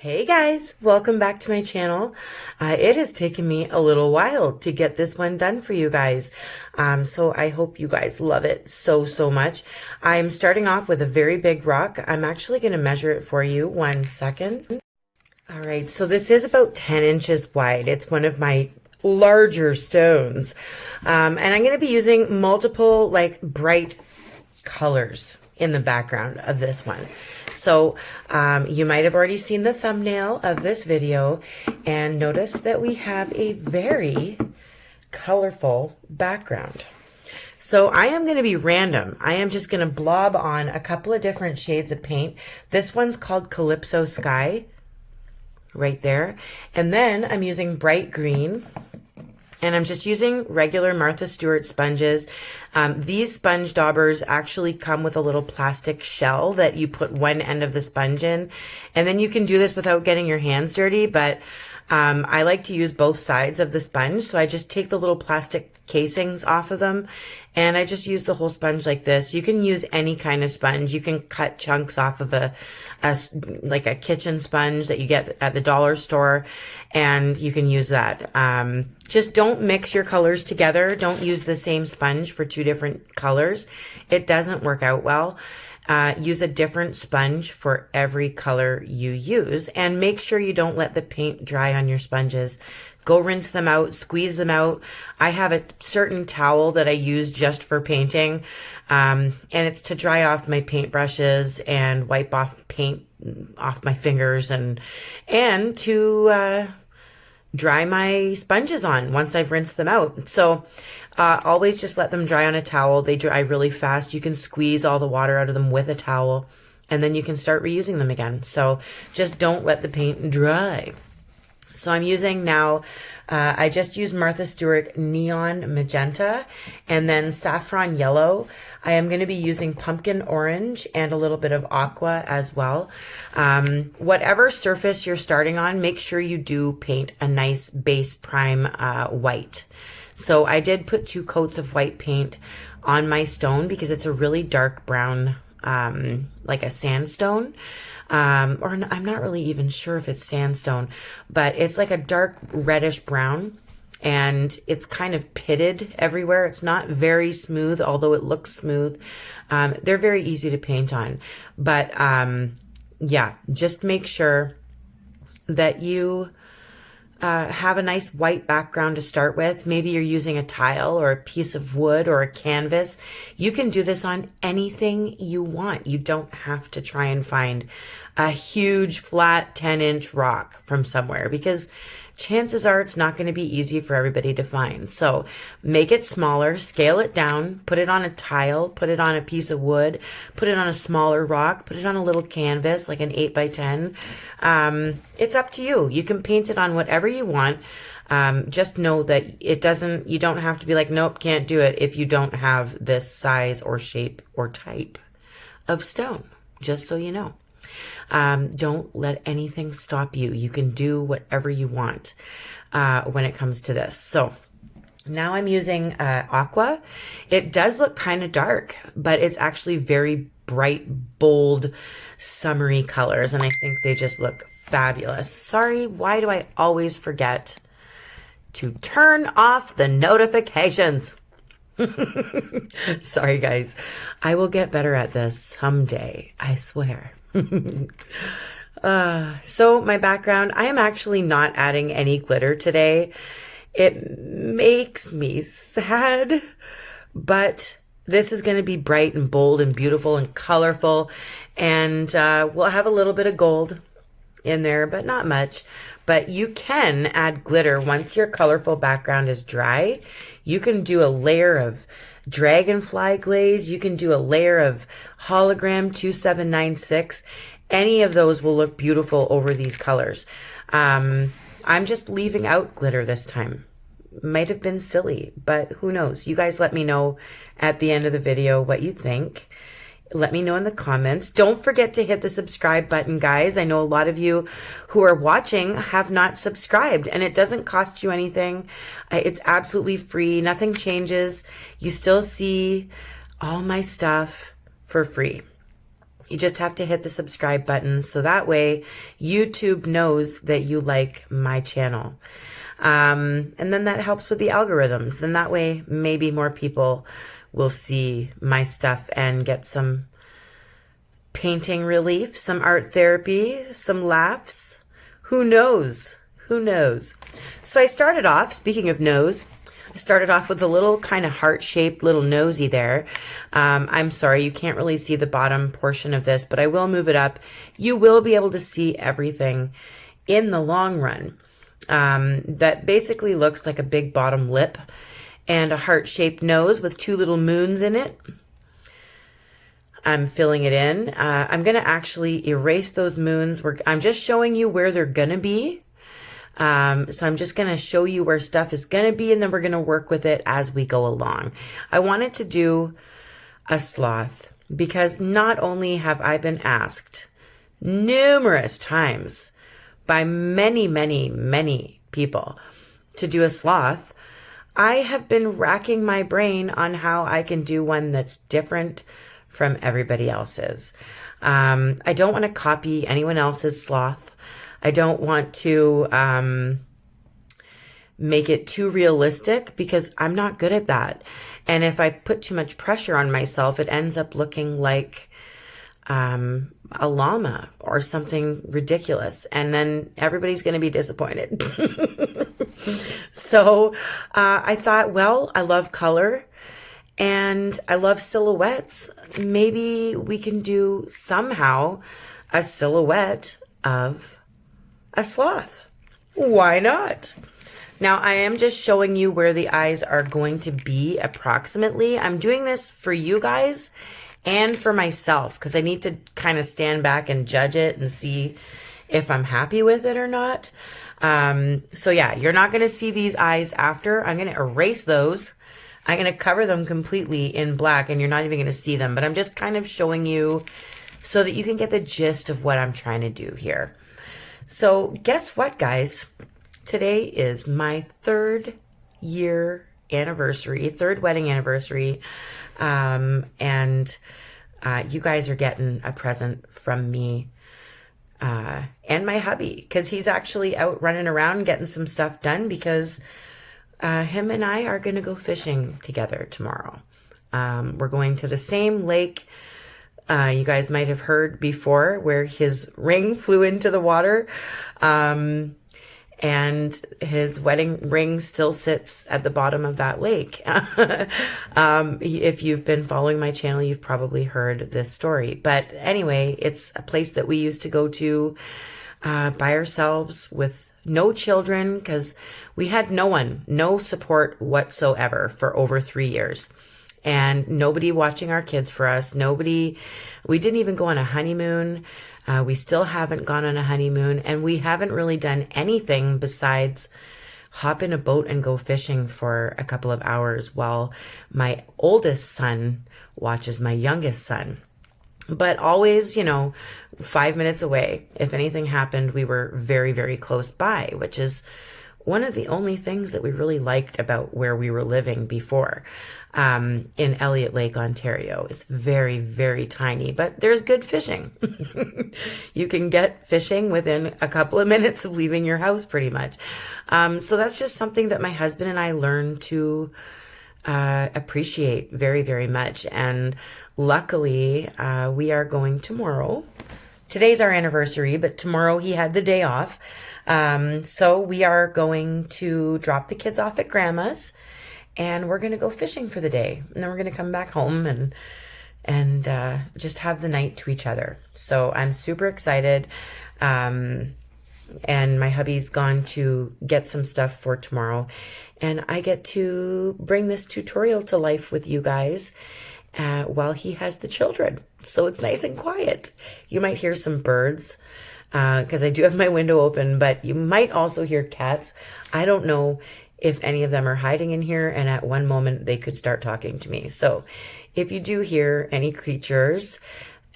Hey guys, welcome back to my channel. It has taken me a little while to get this one done for you guys. So I hope you guys love it so much. I'm starting off with a very big rock. I'm actually going to measure it for you. 1 second. All right, so this is about 10 inches wide. It's one of my larger stones. And I'm going to be using multiple bright colors in the background of this one. So you might have already seen the thumbnail of this video and notice that we have a very colorful background. So I am going to be random. I am just going to blob on a couple of different shades of paint. This one's called Calypso Sky right there. And then I'm using bright green. And I'm just using regular Martha Stewart sponges. These sponge daubers actually come with a little plastic shell that you put one end of the sponge in. And then you can do this without getting your hands dirty, but I like to use both sides of the sponge. So I just take the little plastic casings off of them and I just use the whole sponge like this. You can use any kind of sponge. You can cut chunks off of like a kitchen sponge that you get at the dollar store, and you can use that. Just don't mix your colors together. Don't use the same sponge for two different colors. It doesn't work out well. Use a different sponge for every color you use, and make sure you don't let the paint dry on your sponges. Go rinse them out, squeeze them out. I have a certain towel that I use just for painting, and it's to dry off my paintbrushes and wipe off paint off my fingers and to dry my sponges on once I've rinsed them out. So always just let them dry on a towel. They dry really fast. You can squeeze all the water out of them with a towel, and then you can start reusing them again. So just don't let the paint dry. So I'm using now, I just used Martha Stewart Neon Magenta and then Saffron Yellow. I am going to be using Pumpkin Orange and a little bit of Aqua as well. Whatever surface you're starting on, make sure you do paint a nice base prime white. So I did put 2 coats of white paint on my stone because it's a really dark brown, like a sandstone. Or I'm not really even sure if it's sandstone, but it's like a dark reddish brown and it's kind of pitted everywhere. It's not very smooth, although it looks smooth. They're very easy to paint on, but yeah, just make sure that you have a nice white background to start with. Maybe you're using a tile or a piece of wood or a canvas. You can do this on anything you want. You don't have to try and find a huge flat 10-inch rock from somewhere, because chances are it's not going to be easy for everybody to find. So make it smaller, scale it down, put it on a tile, put it on a piece of wood, put it on a smaller rock, put it on a little canvas, like an 8 by 10. It's up to you. You can paint it on whatever you want. Just know that you don't have to be like, nope, can't do it if you don't have this size or shape or type of stone, just so you know. Don't let anything stop you. You can do whatever you want when it comes to this. So now I'm using Aqua. It does look kind of dark, but it's actually very bright, bold, summery colors, and I think they just look fabulous. Sorry, why do I always forget to turn off the notifications? Sorry, guys. I will get better at this someday, I swear. So my background, I am actually not adding any glitter today. It makes me sad, but this is going to be bright and bold and beautiful and colorful, and we'll have a little bit of gold in there, but not much. But you can add glitter once your colorful background is dry. You can do a layer of dragonfly glaze. You can do a layer of hologram 2796. Any of those will look beautiful over these colors. I'm just leaving out glitter this time. Might have been silly, but who knows? You guys let me know at the end of the video what you think. Let me know in the comments. Don't forget to hit the subscribe button, guys. I know a lot of you who are watching have not subscribed, and it doesn't cost you anything. It's absolutely free. Nothing changes. You still see all my stuff for free. You just have to hit the subscribe button so that way YouTube knows that you like my channel. And then that helps with the algorithms. Then that way maybe more people will see my stuff and get some painting relief, some art therapy, some laughs. Who knows? Who knows? So I started off, speaking of nose, I started off with a little kind of heart-shaped little nosy there. I'm sorry, you can't really see the bottom portion of this, but I will move it up. You will be able to see everything in the long run. That basically looks like a big bottom lip and a heart-shaped nose with two little moons in it. I'm filling it in. I'm going to actually erase those moons. I'm just showing you where they're going to be. So I'm just going to show you where stuff is going to be, and then we're going to work with it as we go along. I wanted to do a sloth because not only have I been asked numerous times by many, many, many people to do a sloth, I have been racking my brain on how I can do one that's different from everybody else's. I don't want to copy anyone else's sloth. I don't want to make it too realistic because I'm not good at that. And if I put too much pressure on myself, it ends up looking like a llama or something ridiculous. And then everybody's going to be disappointed. So I thought, well, I love color and I love silhouettes. Maybe we can do somehow a silhouette of a sloth. Why not? Now, I am just showing you where the eyes are going to be approximately. I'm doing this for you guys and for myself because I need to kind of stand back and judge it and see if I'm happy with it or not. So yeah, you're not going to see these eyes after. I'm going to erase those. I'm going to cover them completely in black and you're not even going to see them. But I'm just kind of showing you so that you can get the gist of what I'm trying to do here. So guess what, guys? Today is my third wedding anniversary. And you guys are getting a present from me and my hubby because he's actually out running around getting some stuff done because him and I are going to go fishing together tomorrow. We're going to the same lake you guys might have heard before where his ring flew into the water. And his wedding ring still sits at the bottom of that lake. If you've been following my channel, you've probably heard this story. But anyway, it's a place that we used to go to by ourselves with no children because we had no support whatsoever for over 3 years. And nobody watching our kids for us. We didn't even go on a honeymoon. We still haven't gone on a honeymoon. And we haven't really done anything besides hop in a boat and go fishing for a couple of hours while my oldest son watches my youngest son. But always, 5 minutes away. If anything happened, we were very, very close by, which is one of the only things that we really liked about where we were living before. In Elliott Lake, Ontario. It's very, very tiny, but there's good fishing. You can get fishing within a couple of minutes of leaving your house pretty much. So that's just something that my husband and I learned to appreciate very, very much. And luckily, we are going tomorrow. Today's our anniversary, but tomorrow he had the day off. So we are going to drop the kids off at grandma's and we're going to go fishing for the day. And then we're going to come back home and just have the night to each other. So I'm super excited. And my hubby's gone to get some stuff for tomorrow. And I get to bring this tutorial to life with you guys while he has the children. So it's nice and quiet. You might hear some birds because I do have my window open, but you might also hear cats. I don't know if any of them are hiding in here, and at one moment they could start talking to me. So if you do hear any creatures,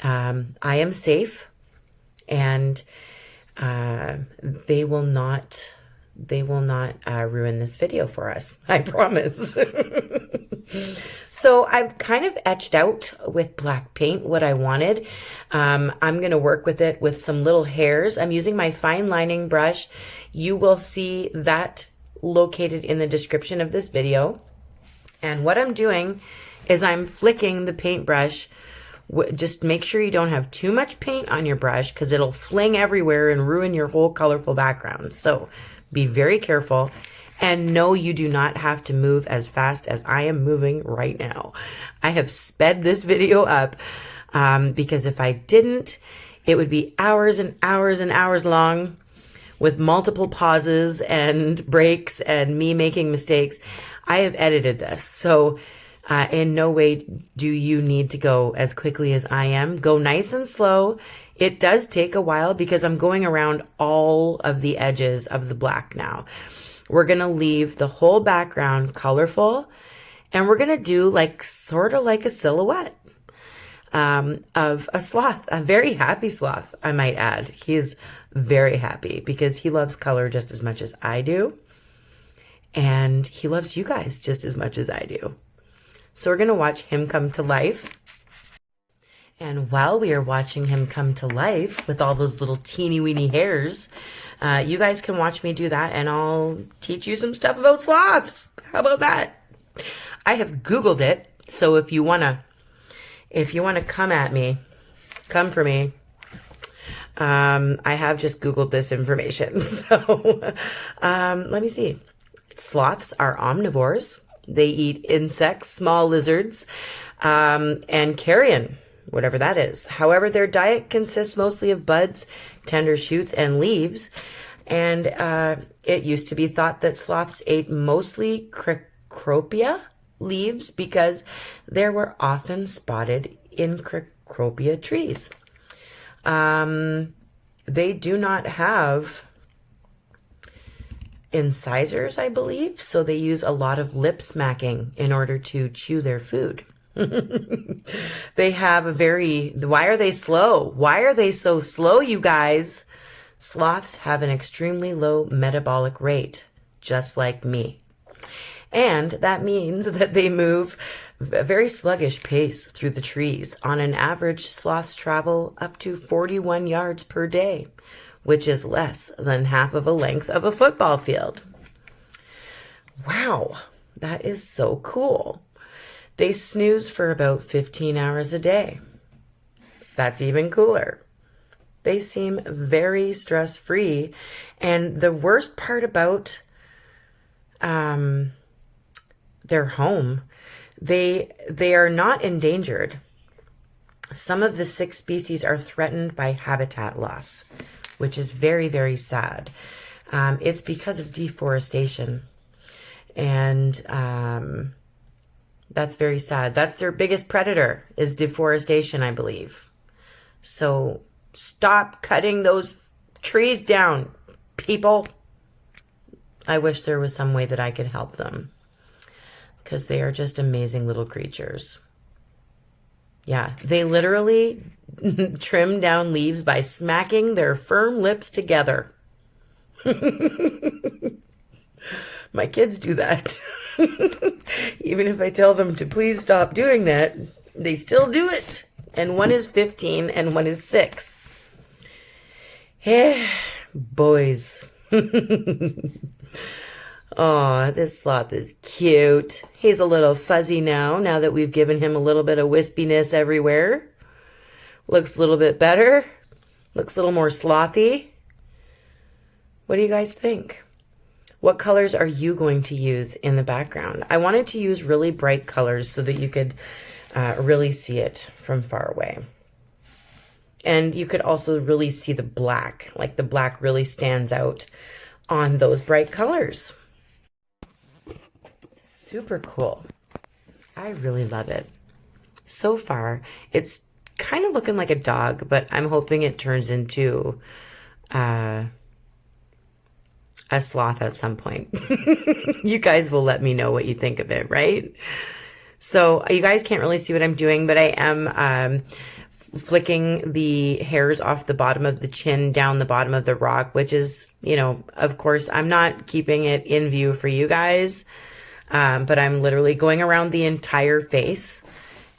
I am safe, and they will not they will not ruin this video for us. I promise. So I've kind of etched out with black paint what I wanted. I'm going to work with it with some little hairs. I'm using my fine lining brush. You will see that located in the description of this video. And what I'm doing is I'm flicking the paintbrush. Just make sure you don't have too much paint on your brush because it'll fling everywhere and ruin your whole colorful background. So be very careful. And no, you do not have to move as fast as I am moving right now. I have sped this video up because if I didn't, it would be hours and hours and hours long with multiple pauses and breaks and me making mistakes. I have edited this. So in no way do you need to go as quickly as I am. Go nice and slow. It does take a while because I'm going around all of the edges of the black now. We're going to leave the whole background colorful, and we're going to do like sort of like a silhouette of a sloth, a very happy sloth, I might add. He's very happy because he loves color just as much as I do, and he loves you guys just as much as I do. So we're going to watch him come to life. And while we are watching him come to life with all those little teeny weeny hairs, you guys can watch me do that and I'll teach you some stuff about sloths. How about that? I have Googled it. So if you want to come at me, come for me. I have just Googled this information. So let me see. Sloths are omnivores. They eat insects, small lizards, and carrion, whatever that is. However, their diet consists mostly of buds, tender shoots, and leaves. And it used to be thought that sloths ate mostly Cecropia leaves because they were often spotted in Cecropia trees. They do not have incisors, I believe, so they use a lot of lip smacking in order to chew their food. They have a why are they slow? Why are they so slow, you guys? Sloths have an extremely low metabolic rate, just like me. And that means that they move a very sluggish pace through the trees. On an average, sloths travel up to 41 yards per day, which is less than half of a length of a football field. Wow, that is so cool. They snooze for about 15 hours a day. That's even cooler. They seem very stress-free. And the worst part about their home, they are not endangered. Some of the 6 species are threatened by habitat loss, which is very, very sad. It's because of deforestation. And that's very sad. That's their biggest predator, is deforestation, I believe. So stop cutting those trees down, people. I wish there was some way that I could help them, because they are just amazing little creatures. Yeah, they literally trim down leaves by smacking their firm lips together. My kids do that. Even if I tell them to please stop doing that, they still do it. And one is 15 and one is 6. Yeah, boys. Oh, this sloth is cute. He's a little fuzzy now that we've given him a little bit of wispiness everywhere. Looks a little bit better. Looks a little more slothy. What do you guys think? What colors are you going to use in the background? I wanted to use really bright colors so that you could really see it from far away. And you could also really see the black, like the black really stands out on those bright colors. Super cool. I really love it. So far, it's kind of looking like a dog, but I'm hoping it turns into a sloth at some point. You guys will let me know what you think of it, right? So you guys can't really see what I'm doing, but I am flicking the hairs off the bottom of the chin down the bottom of the rock, which is, you know, of course, I'm not keeping it in view for you guys, but I'm literally going around the entire face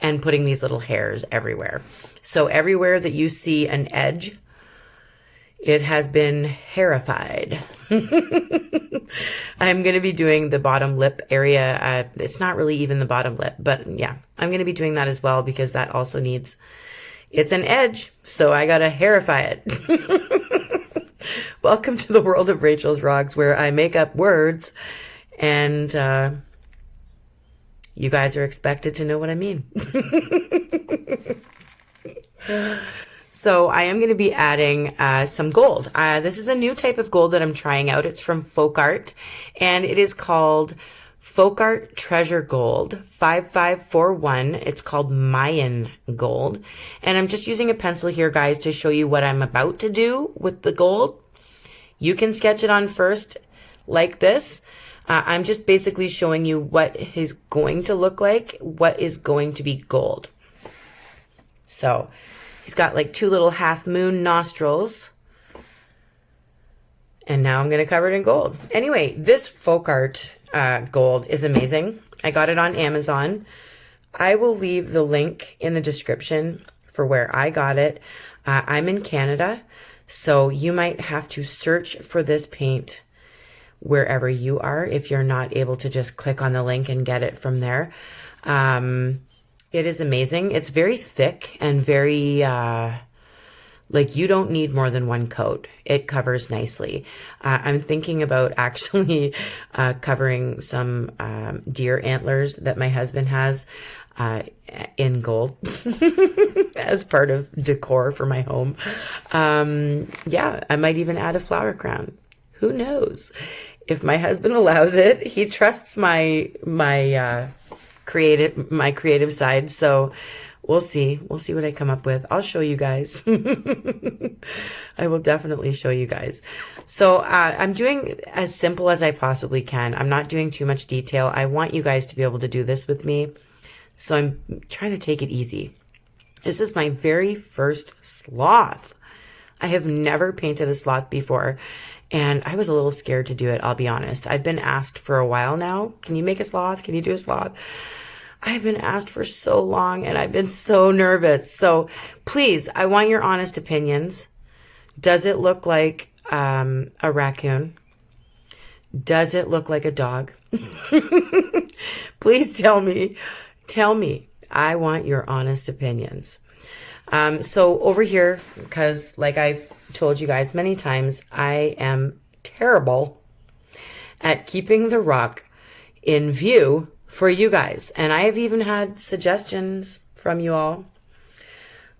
and putting these little hairs everywhere. So everywhere that you see an edge, it has been hairified. I'm going to be doing the bottom lip area. It's not really even the bottom lip, but yeah, I'm going to be doing that as well because that also needs, it's an edge, so I got to hairify it. Welcome to the world of Rachel's Rocks, where I make up words and you guys are expected to know what I mean. So I am going to be adding some gold. This is a new type of gold that I'm trying out. It's from Folkart, and it is called Folkart Treasure Gold 5541. It's called Mayan gold. And I'm just using a pencil here, guys, to show you what I'm about to do with the gold. You can sketch it on first like this. I'm just basically showing you what is going to look like, what is going to be gold. So he's got like two little half moon nostrils. And now I'm going to cover it in gold. Anyway, this Folkart gold is amazing. I got it on Amazon. I will leave the link in the description for where I got it. I'm in Canada, so you might have to search for this paint wherever you are if you're not able to just click on the link and get it from there. It is amazing. It's very thick and very, like you don't need more than one coat. It covers nicely. I'm thinking about actually covering some deer antlers that my husband has in gold as part of decor for my home. Yeah, I might even add a flower crown. Who knows? If my husband allows it, he trusts my creative side. So we'll see. We'll see what I come up with. I'll show you guys. I will definitely show you guys. So I'm doing as simple as I possibly can. I'm not doing too much detail. I want you guys to be able to do this with me. So I'm trying to take it easy. This is my very first sloth. I have never painted a sloth before. And I was a little scared to do it, I'll be honest. I've been asked for a while now, can you make a sloth? Can you do a sloth? I've been asked for so long and I've been so nervous. So please, I want your honest opinions. Does it look like a raccoon? Does it look like a dog? Please tell me. Tell me. I want your honest opinions. So over here, because like I've told you guys many times, I am terrible at keeping the rock in view for you guys. And I have even had suggestions from you all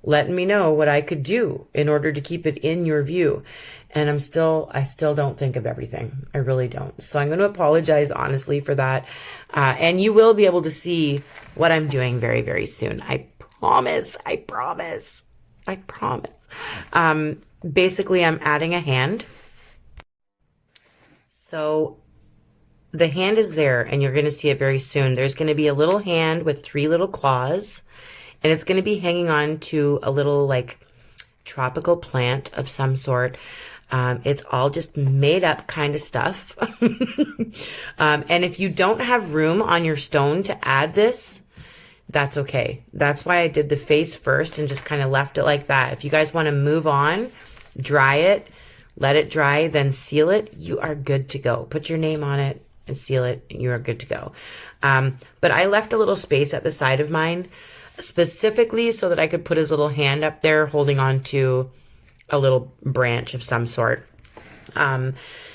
letting me know what I could do in order to keep it in your view. And I still don't think of everything. I really don't. So I'm going to apologize honestly for that. And you will be able to see what I'm doing very, very soon. I promise. I promise. I promise. Basically, I'm adding a hand. So the hand is there and you're going to see it very soon. There's going to be a little hand with three little claws and it's going to be hanging on to a little like tropical plant of some sort. It's all just made up kind of stuff. And if you don't have room on your stone to add this, that's okay. That's why I did the face first and just kind of left it like that. If you guys want to move on, dry it, let it dry, then seal it, you are good to go. Put your name on it and seal it, and you are good to go. But I left a little space at the side of mine specifically so that I could put his little hand up there holding on to a little branch of some sort.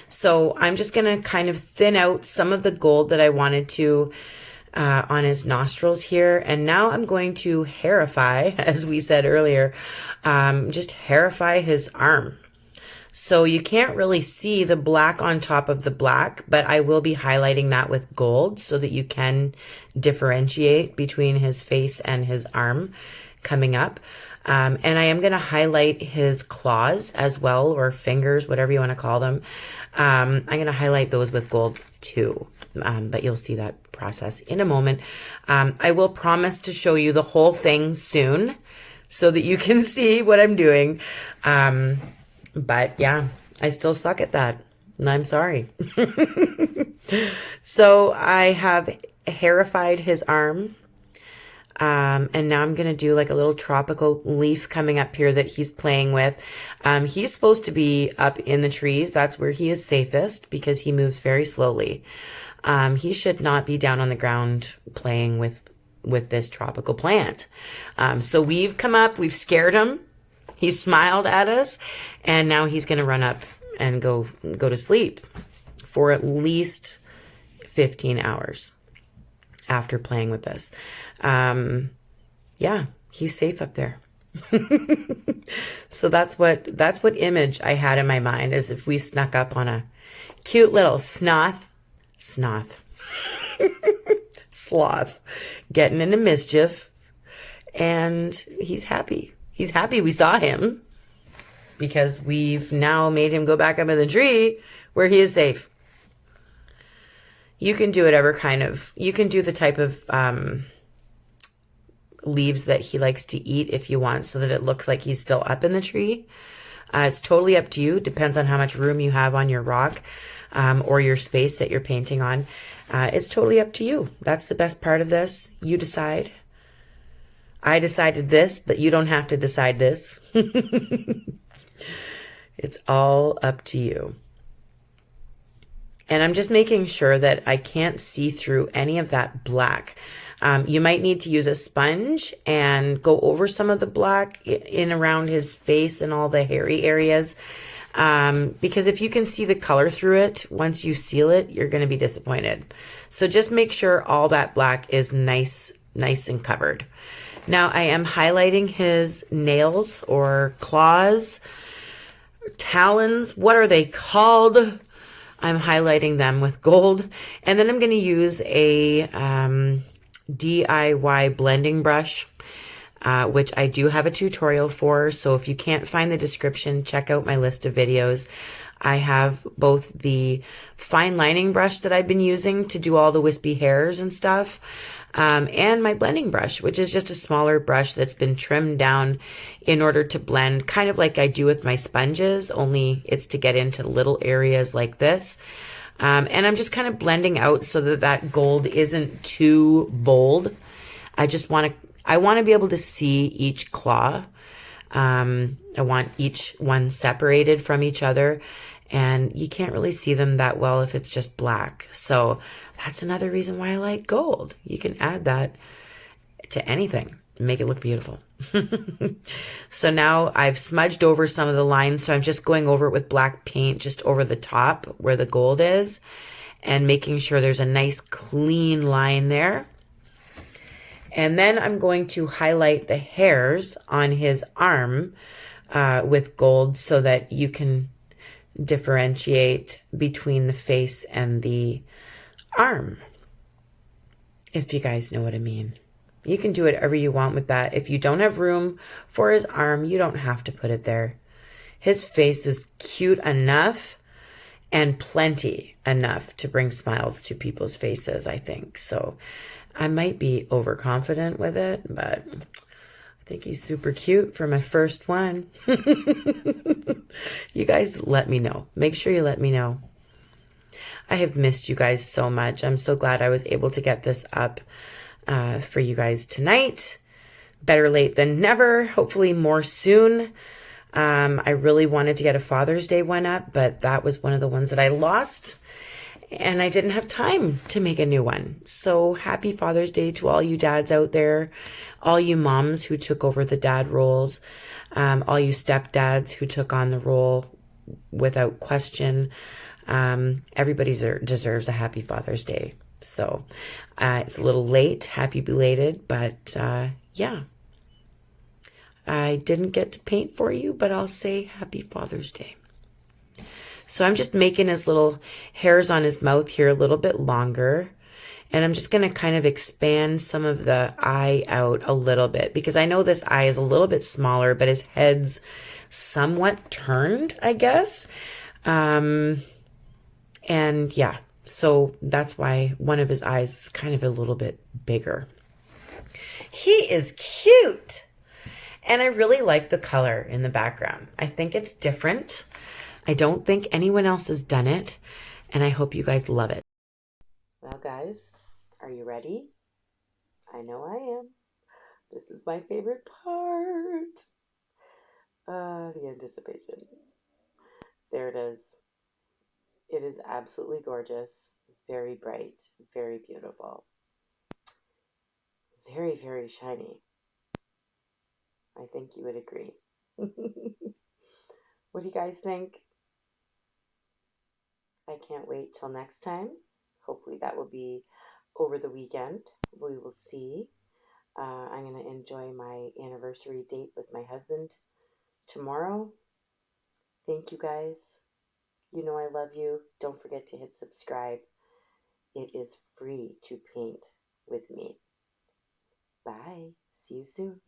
So I'm just going to kind of thin out some of the gold that I wanted to on his nostrils here. And now I'm going to hairify, as we said earlier, just hairify his arm. So you can't really see the black on top of the black, but I will be highlighting that with gold so that you can differentiate between his face and his arm coming up. And I am going to highlight his claws as well, or fingers, whatever you want to call them. I'm going to highlight those with gold too. But you'll see that process in a moment. I will promise to show you the whole thing soon. so that you can see what I'm doing. But yeah, I still suck at that. And I'm sorry. So I have hairified his arm. And now I'm going to do like a little tropical leaf coming up here that he's playing with. He's supposed to be up in the trees. That's where he is safest because he moves very slowly. He should not be down on the ground playing with this tropical plant. So we've come up, we've scared him. He smiled at us, and now he's going to run up and go to sleep for at least 15 hours after playing with this. Yeah, he's safe up there. So that's what image I had in my mind, is if we snuck up on a cute little sloth getting into mischief, and he's happy. He's happy we saw him because we've now made him go back up in the tree where he is safe. You can do you can do the type of leaves that he likes to eat if you want, so that it looks like he's still up in the tree. It's totally up to you. Depends on how much room you have on your rock or your space that you're painting on. It's totally up to you. That's the best part of this. You decide. I decided this, but you don't have to decide this. It's all up to you. And I'm just making sure that I can't see through any of that black. You might need to use a sponge and go over some of the black in around his face and all the hairy areas. Because if you can see the color through it, once you seal it, you're going to be disappointed. So just make sure all that black is nice and covered. Now I am highlighting his nails or claws, talons. What are they called? I'm highlighting them with gold. And then I'm going to use a DIY blending brush, which I do have a tutorial for. So if you can't find the description, check out my list of videos. I have both the fine lining brush that I've been using to do all the wispy hairs and stuff, and my blending brush, which is just a smaller brush that's been trimmed down in order to blend, kind of like I do with my sponges, only it's to get into little areas like this. And I'm just kind of blending out so that that gold isn't too bold. I want to be able to see each claw. I want each one separated from each other, and you can't really see them that well if it's just black. So that's another reason why I like gold. You can add that to anything, make it look beautiful. So now I've smudged over some of the lines, so I'm just going over it with black paint just over the top where the gold is, and making sure there's a nice clean line there. And then I'm going to highlight the hairs on his arm with gold so that you can differentiate between the face and the arm, if you guys know what I mean. You can do whatever you want with that. If you don't have room for his arm, you don't have to put it there. His face is cute enough and plenty enough to bring smiles to people's faces, I think. So I might be overconfident with it, but I think he's super cute for my first one. You guys let me know. Make sure you let me know. I have missed you guys so much. I'm so glad I was able to get this up for you guys tonight. Better late than never. Hopefully more soon. I really wanted to get a Father's Day one up, but that was one of the ones that I lost, and I didn't have time to make a new one. So happy Father's Day to all you dads out there, all you moms who took over the dad roles, all you stepdads who took on the role without question. Everybody deserves a happy Father's Day. So it's a little late, happy belated, but yeah. I didn't get to paint for you, but I'll say happy Father's Day. So I'm just making his little hairs on his mouth here a little bit longer. And I'm just going to kind of expand some of the eye out a little bit, because I know this eye is a little bit smaller, but his head's somewhat turned, I guess. And yeah, so that's why one of his eyes is kind of a little bit bigger. He is cute. And I really like the color in the background. I think it's different. I don't think anyone else has done it, and I hope you guys love it. Well, guys, are you ready? I know I am. This is my favorite part. The anticipation. There it is. It is absolutely gorgeous. Very bright. Very beautiful. Very, very shiny. I think you would agree. What do you guys think? I can't wait till next time. Hopefully, that will be over the weekend. We will see. I'm going to enjoy my anniversary date with my husband tomorrow. Thank you guys. You know I love you. Don't forget to hit subscribe. It is free to paint with me. Bye. See you soon.